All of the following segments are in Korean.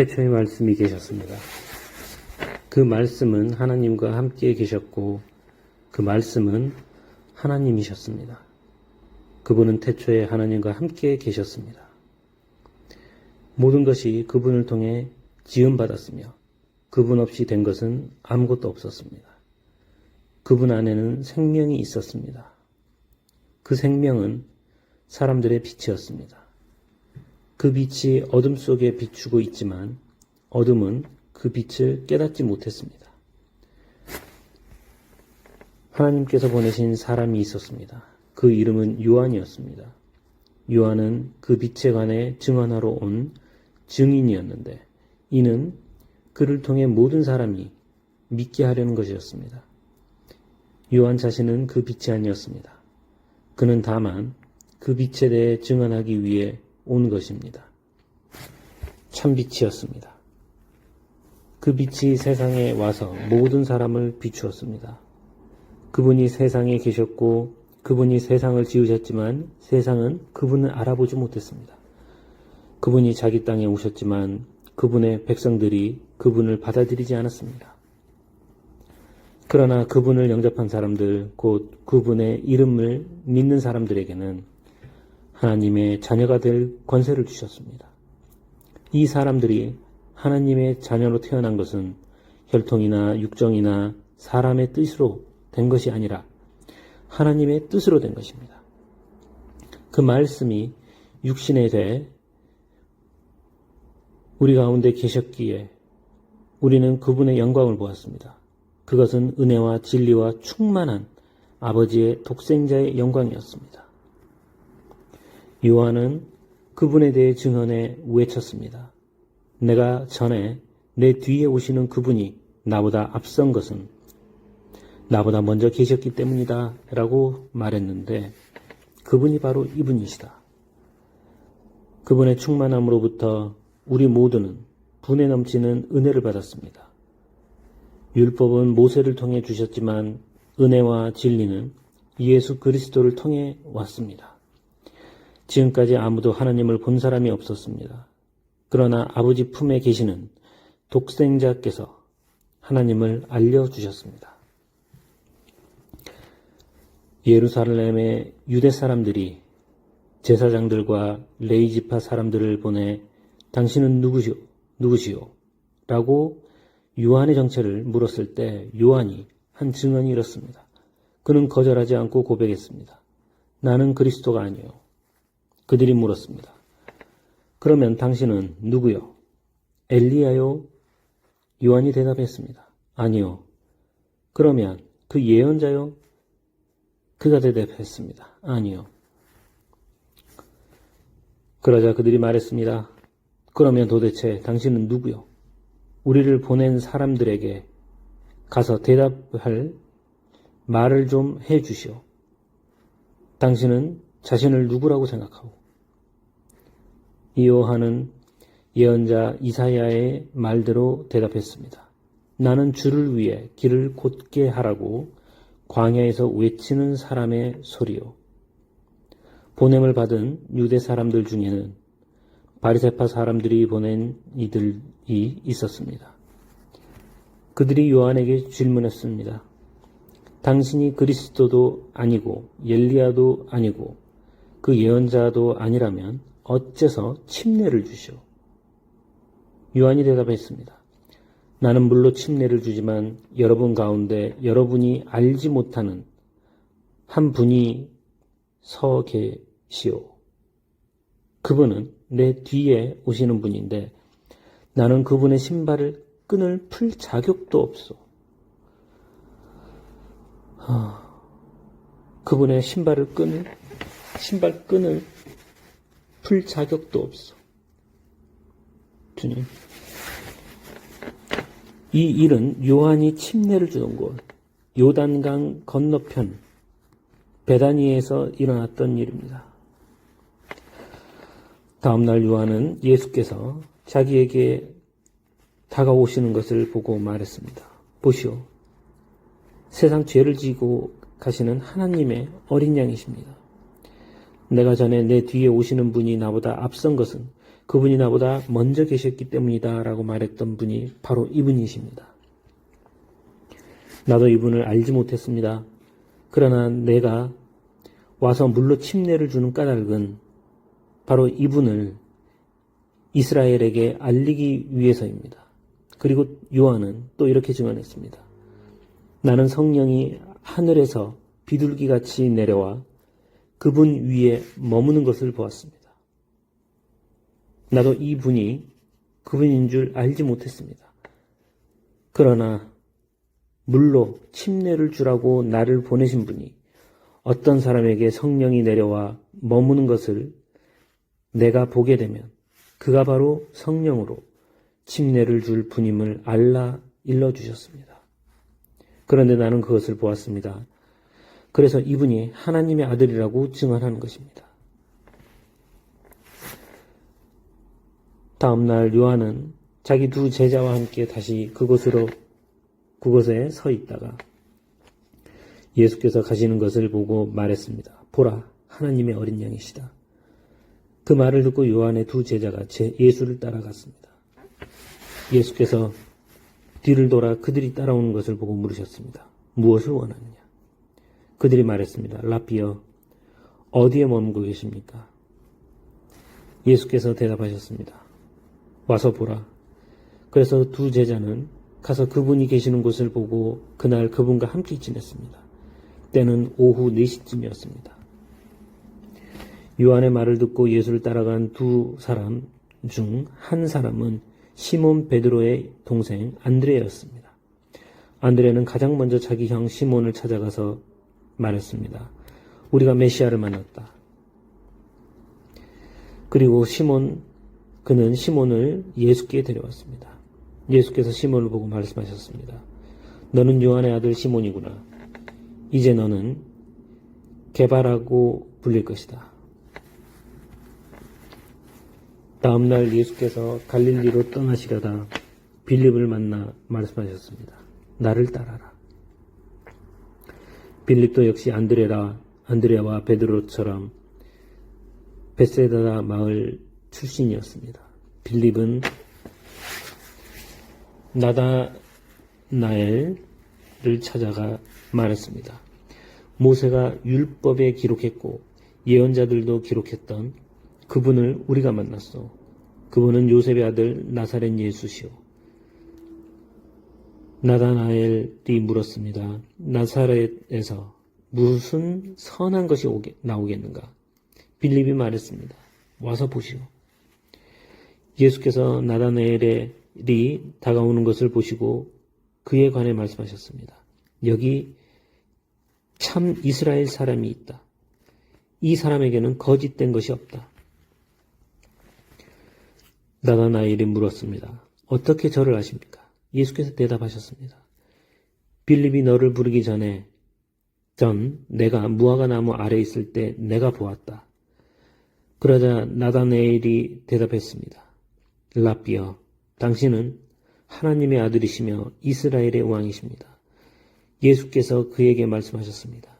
태초에 말씀이 계셨습니다. 그 말씀은 하나님과 함께 계셨고 그 말씀은 하나님이셨습니다. 그분은 태초에 하나님과 함께 계셨습니다. 모든 것이 그분을 통해 지음받았으며 그분 없이 된 것은 아무것도 없었습니다. 그분 안에는 생명이 있었습니다. 그 생명은 사람들의 빛이었습니다. 그 빛이 어둠 속에 비추고 있지만 어둠은 그 빛을 깨닫지 못했습니다. 하나님께서 보내신 사람이 있었습니다. 그 이름은 요한이었습니다. 요한은 그 빛에 관해 증언하러 온 증인이었는데 이는 그를 통해 모든 사람이 믿게 하려는 것이었습니다. 요한 자신은 그 빛이 아니었습니다. 그는 다만 그 빛에 대해 증언하기 위해 온 것입니다. 참빛이었습니다. 그 빛이 세상에 와서 모든 사람을 비추었습니다. 그분이 세상에 계셨고 그분이 세상을 지으셨지만 세상은 그분을 알아보지 못했습니다. 그분이 자기 땅에 오셨지만 그분의 백성들이 그분을 받아들이지 않았습니다. 그러나 그분을 영접한 사람들, 곧 그분의 이름을 믿는 사람들에게는 하나님의 자녀가 될 권세를 주셨습니다. 이 사람들이 하나님의 자녀로 태어난 것은 혈통이나 육정이나 사람의 뜻으로 된 것이 아니라 하나님의 뜻으로 된 것입니다. 그 말씀이 육신에 대해 우리 가운데 계셨기에 우리는 그분의 영광을 보았습니다. 그것은 은혜와 진리와 충만한 아버지의 독생자의 영광이었습니다. 요한은 그분에 대해 증언해 외쳤습니다. 내가 전에 내 뒤에 오시는 그분이 나보다 앞선 것은 나보다 먼저 계셨기 때문이다 라고 말했는데 그분이 바로 이분이시다. 그분의 충만함으로부터 우리 모두는 분에 넘치는 은혜를 받았습니다. 율법은 모세를 통해 주셨지만 은혜와 진리는 예수 그리스도를 통해 왔습니다. 지금까지 아무도 하나님을 본 사람이 없었습니다. 그러나 아버지 품에 계시는 독생자께서 하나님을 알려주셨습니다. 예루살렘의 유대 사람들이 제사장들과 레위지파 사람들을 보내 당신은 누구시오? 라고 요한의 정체를 물었을 때 요한이 한 증언이 이렇습니다. 그는 거절하지 않고 고백했습니다. 나는 그리스도가 아니요. 그들이 물었습니다. 그러면 당신은 누구요? 엘리야요? 요한이 대답했습니다. 아니요. 그러면 그 예언자요? 그가 대답했습니다. 아니요. 그러자 그들이 말했습니다. 그러면 도대체 당신은 누구요? 우리를 보낸 사람들에게 가서 대답할 말을 좀 해주시오. 당신은 자신을 누구라고 생각하고? 이 요한은 예언자 이사야의 말대로 대답했습니다. 나는 주를 위해 길을 곧게 하라고 광야에서 외치는 사람의 소리요. 보냄을 받은 유대 사람들 중에는 바리새파 사람들이 보낸 이들이 있었습니다. 그들이 요한에게 질문했습니다. 당신이 그리스도도 아니고 엘리야도 아니고 그 예언자도 아니라면 어째서 침례를 주시오? 요한이 대답했습니다. 나는 물로 침례를 주지만 여러분 가운데 여러분이 알지 못하는 한 분이 서 계시오. 그분은 내 뒤에 오시는 분인데 나는 그분의 신발을 끈을 풀 자격도 없소. 그분의 신발 끈을 풀 자격도 없소. 주님, 이 일은 요한이 침례를 주던 곳 요단강 건너편 베다니에서 일어났던 일입니다. 다음날 요한은 예수께서 자기에게 다가오시는 것을 보고 말했습니다. 보시오. 세상 죄를 지고 가시는 하나님의 어린 양이십니다. 내가 전에 내 뒤에 오시는 분이 나보다 앞선 것은 그분이 나보다 먼저 계셨기 때문이다 라고 말했던 분이 바로 이분이십니다. 나도 이분을 알지 못했습니다. 그러나 내가 와서 물로 침례를 주는 까닭은 바로 이분을 이스라엘에게 알리기 위해서입니다. 그리고 요한은 또 이렇게 증언했습니다. 나는 성령이 하늘에서 비둘기같이 내려와 그분 위에 머무는 것을 보았습니다. 나도 이분이 그분인 줄 알지 못했습니다. 그러나 물로 침례를 주라고 나를 보내신 분이 어떤 사람에게 성령이 내려와 머무는 것을 내가 보게 되면 그가 바로 성령으로 침례를 줄 분임을 일러주셨습니다. 그런데 나는 그것을 보았습니다. 그래서 이분이 하나님의 아들이라고 증언하는 것입니다. 다음 날 요한은 자기 두 제자와 함께 다시 그곳에 서 있다가 예수께서 가시는 것을 보고 말했습니다. 보라, 하나님의 어린 양이시다. 그 말을 듣고 요한의 두 제자가 예수를 따라갔습니다. 예수께서 뒤를 돌아 그들이 따라오는 것을 보고 물으셨습니다. 무엇을 원하느냐? 그들이 말했습니다. 라삐여, 어디에 머물고 계십니까? 예수께서 대답하셨습니다. 와서 보라. 그래서 두 제자는 가서 그분이 계시는 곳을 보고 그날 그분과 함께 지냈습니다. 때는 오후 4시쯤이었습니다. 요한의 말을 듣고 예수를 따라간 두 사람 중 한 사람은 시몬 베드로의 동생 안드레였습니다. 안드레는 가장 먼저 자기 형 시몬을 찾아가서 말했습니다. 우리가 메시아를 만났다. 그리고 그는 시몬을 예수께 데려왔습니다. 예수께서 시몬을 보고 말씀하셨습니다. 너는 요한의 아들 시몬이구나. 이제 너는 게바라고 불릴 것이다. 다음 날 예수께서 갈릴리로 떠나시려다 빌립을 만나 말씀하셨습니다. 나를 따라라. 빌립도 역시 안드레와 베드로처럼 벳세다 마을 출신이었습니다. 빌립은 나다나엘을 찾아가 말했습니다. 모세가 율법에 기록했고 예언자들도 기록했던 그분을 우리가 만났소. 그분은 요셉의 아들 나사렛 예수시오. 나다나엘이 물었습니다. 나사렛에서 무슨 선한 것이 나오겠는가? 빌립이 말했습니다. 와서 보시오. 예수께서 나다나엘이 다가오는 것을 보시고 그에 관해 말씀하셨습니다. 여기 참 이스라엘 사람이 있다. 이 사람에게는 거짓된 것이 없다. 나다나엘이 물었습니다. 어떻게 저를 아십니까? 예수께서 대답하셨습니다. 빌립이 너를 부르기 전 내가 무화과 나무 아래 있을 때 내가 보았다. 그러자 나다나엘이 대답했습니다. 라삐여, 당신은 하나님의 아들이시며 이스라엘의 왕이십니다. 예수께서 그에게 말씀하셨습니다.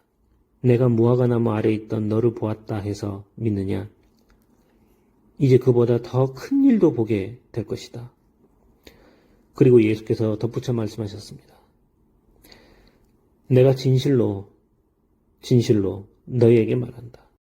내가 무화과 나무 아래 있던 너를 보았다 해서 믿느냐? 이제 그보다 더 큰 일도 보게 될 것이다. 그리고 예수께서 덧붙여 말씀하셨습니다. 내가 진실로 너희에게 말한다.